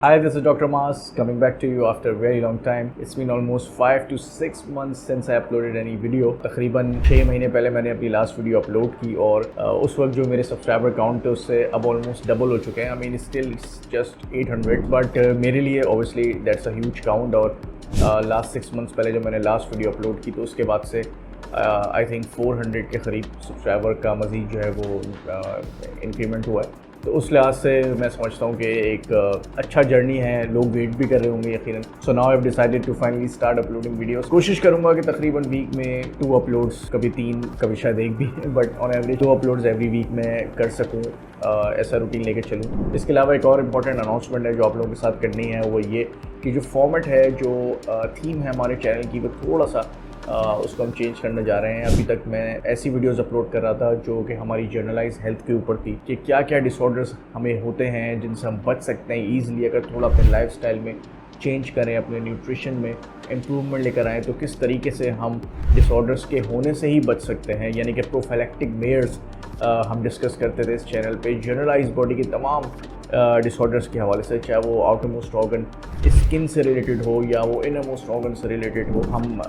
Hi, this is Dr. Mas coming back to you after a very long time. It's been almost 5 to 6 months since I uploaded any video. तकरीबन 6 महीने पहले मैंने अपनी last video upload की और उस वक्त जो मेरे सब्सक्राइबर काउंट थे उससे अब ऑलमोस्ट डबल हो चुके हैं. I mean still just 800 but मेरे लिए obviously that's a huge count. और लास्ट 6 मंथ्स पहले जब मैंने लास्ट वीडियो अपलोड की तो उसके बाद से आई थिंक 400 के करीब सब्सक्राइबर का मज़ीद जो है वो इंक्रीमेंट हुआ है. तो उस लिहाज से मैं समझता हूँ कि एक अच्छा जर्नी है. लोग वेट भी कर रहे होंगे यकीनन. So now I have decided to finally start uploading videos. कोशिश करूँगा कि तकरीबन वीक में 2 अपलोड्स, कभी 3, कभी शायद 1 भी, but on average 2 uploads every week में कर सकूँ. ऐसा रूटीन लेके चलूँ. इसके अलावा एक और इम्पॉर्टेंट अनाउंसमेंट है जो आप लोगों के साथ करनी है, वो ये कि जो फॉर्मेट है, जो थीम है हमारे चैनल की, वो थोड़ा सा उसको हम चेंज करने जा रहे हैं. अभी तक मैं ऐसी वीडियोस अपलोड कर रहा था जो कि हमारी जर्नलाइज हेल्थ के ऊपर थी कि क्या क्या डिसऑर्डर्स हमें होते हैं जिनसे हम बच सकते हैं ईज़िली अगर थोड़ा अपने लाइफस्टाइल में चेंज करें, अपने न्यूट्रिशन में इम्प्रूवमेंट लेकर आएँ. तो किस तरीके से हम डिसऑर्डर्स के होने से ही बच सकते हैं, यानी कि प्रोफाइलैक्टिक मेयर्स हम डिस्कस करते थे इस चैनल पे. जनरलाइज बॉडी की तमाम डिसऑर्डर्स के हवाले से, चाहे वो आउटर मोस्ट ऑर्गन स्किन से रिलेटेड हो या वो इनर मोस्ट ऑर्गन से रिलेटेड हो, हम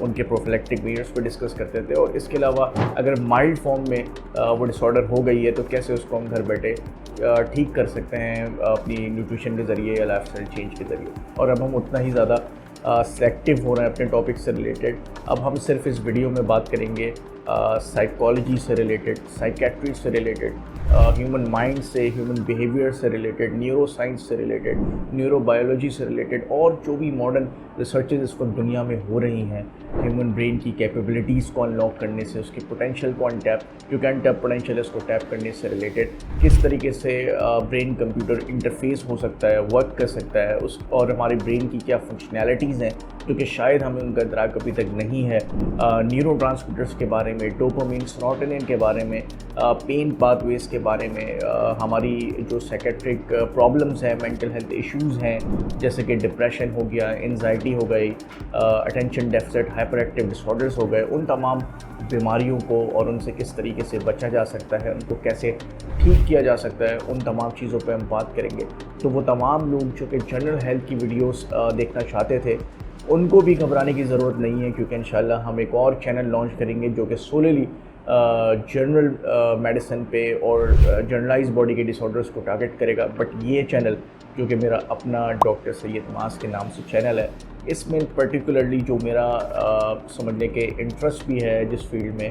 उनके प्रोफिलैक्टिक मेयर्स पे डिस्कस करते थे. और इसके अलावा अगर माइल्ड फॉर्म में वो डिसऑर्डर हो गई है तो कैसे उसको हम घर बैठे ठीक कर सकते हैं अपनी न्यूट्रिशन के ज़रिए या लाइफस्टाइल चेंज के ज़रिए. और अब हम उतना ही ज़्यादा सेलेक्टिव हो रहे हैं अपने टॉपिक से रिलेटेड. अब हम सिर्फ इस वीडियो में बात करेंगे साइकोलॉजी से रिलेटेड, साइकेट्री से रिलेटेड, ह्यूमन माइंड से, ह्यूमन बिहेवियर से रिलेटेड, न्यूरो साइंस से रिलेटेड, न्यूरोबायोलॉजी से रिलेटेड, और जो भी मॉडर्न रिसर्चेज इस वक्त दुनिया में हो रही हैं ह्यूमन ब्रेन की कैपेबिलिटीज़ को अनलॉक करने से, उसकी पोटेंशियल को अनटैप, जो कि अनटैप पोटेंशियल है उसको टैप करने से रिलेटेड, किस तरीके से ब्रेन कंप्यूटर इंटरफेस हो सकता है, वर्क कर सकता है उस, और हमारे ब्रेन की क्या फंक्शनैलिटीज़ हैं जो कि शायद हमें उनका इदराक अभी तक नहीं है. न्यूरो ट्रांसमीटर्स के बारे में, डोपामिन, सेरोटोनिन के बारे में, पेन पाथवेज के बारे में, हमारी जो साइकेट्रिक प्रॉब्लम्स हैं, मेंटल हेल्थ इश्यूज़ हैं जैसे कि डिप्रेशन हो गया, एंजाइटी हो गई, attention deficit hyper active disorders हो गए, उन तमाम बीमारियों को और उनसे किस तरीके से बचा जा सकता है, उनको कैसे ठीक किया जा सकता है, उन तमाम चीज़ों पे हम बात करेंगे. तो वो तमाम लोग जो कि जनरल हेल्थ की वीडियोस देखना चाहते थे उनको भी घबराने की ज़रूरत नहीं है, क्योंकि इंशाल्लाह हम एक और चैनल लॉन्च करेंगे जो कि सोलली जनरल मेडिसिन पे और जनरलाइज बॉडी के डिसऑर्डर्स को टारगेट करेगा. बट ये चैनल जो कि मेरा अपना डॉक्टर सैयद मास के नाम से चैनल है, इसमें पर्टिकुलरली जो मेरा समझने के इंटरेस्ट भी है जिस फील्ड में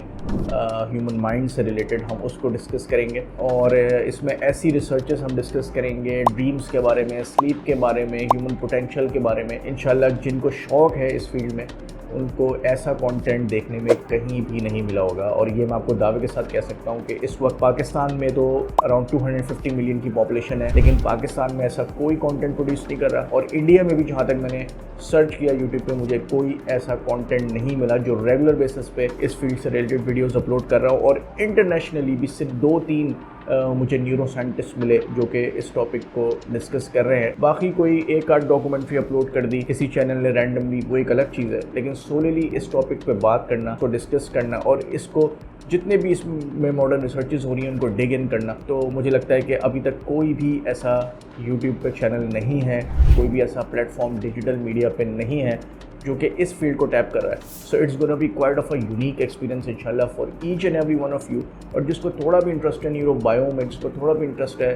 ह्यूमन माइंड से रिलेटेड, हम उसको डिस्कस करेंगे. और इसमें ऐसी रिसर्चेस हम डिस्कस करेंगे ड्रीम्स के बारे में, स्लीप के बारे में, ह्यूमन पोटेंशियल के बारे में. इंशाल्लाह जिनको शौक़ है इस फील्ड में उनको ऐसा कंटेंट देखने में कहीं भी नहीं मिला होगा. और ये मैं आपको दावे के साथ कह सकता हूँ कि इस वक्त पाकिस्तान में तो अराउंड 250 मिलियन की पॉपुलेशन है, लेकिन पाकिस्तान में ऐसा कोई कंटेंट प्रोड्यूस नहीं कर रहा. और इंडिया में भी जहाँ तक मैंने सर्च किया यूट्यूब पे, मुझे कोई ऐसा कंटेंट नहीं मिला जो रेगुलर बेसिस पे इस फील्ड से रिलेटेड वीडियोस अपलोड कर रहा हो. और इंटरनेशनली भी सिर्फ 2-3 मुझे न्यूरो साइंटिस्ट मिले जो कि इस टॉपिक को डिस्कस कर रहे हैं. बाकी कोई एक आध डॉक्यूमेंट्री अपलोड कर दी किसी चैनल ने रैंडमली, वो एक अलग चीज़ है. लेकिन सोलली इस टॉपिक पे बात करना, तो डिस्कस करना, और इसको जितने भी इसमें मॉडर्न रिसर्चेज हो रही हैं उनको डिग इन करना, तो मुझे लगता है कि अभी तक कोई भी ऐसा यूट्यूब पे चैनल नहीं है, कोई भी ऐसा प्लेटफॉर्म डिजिटल मीडिया पे नहीं है जो कि इस फील्ड को टैप कर रहा है. So it's gonna be quite of a unique experience इंशाल्लाह for each and every one of you. और जिसको थोड़ा भी इंटरेस्ट है न्यूरो बायो में, जिसको थोड़ा भी इंटरेस्ट है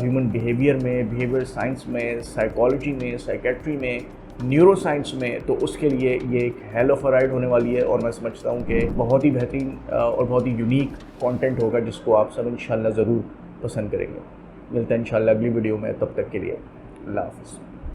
ह्यूमन बिहेवियर में, बिहेवियर साइंस में, साइकोलॉजी में, साइकेट्री में, न्यूरो साइंस में, तो उसके लिए ये एक हेल ऑफ अ राइड होने वाली है. और मैं समझता हूँ कि बहुत ही बेहतरीन और बहुत ही यूनिक कंटेंट होगा जिसको आप सब इंशाल्लाह ज़रूर पसंद करेंगे. मिलते हैं इंशाल्लाह अगली वीडियो में. तब तक के लिए अल्लाह हाफ़िज़.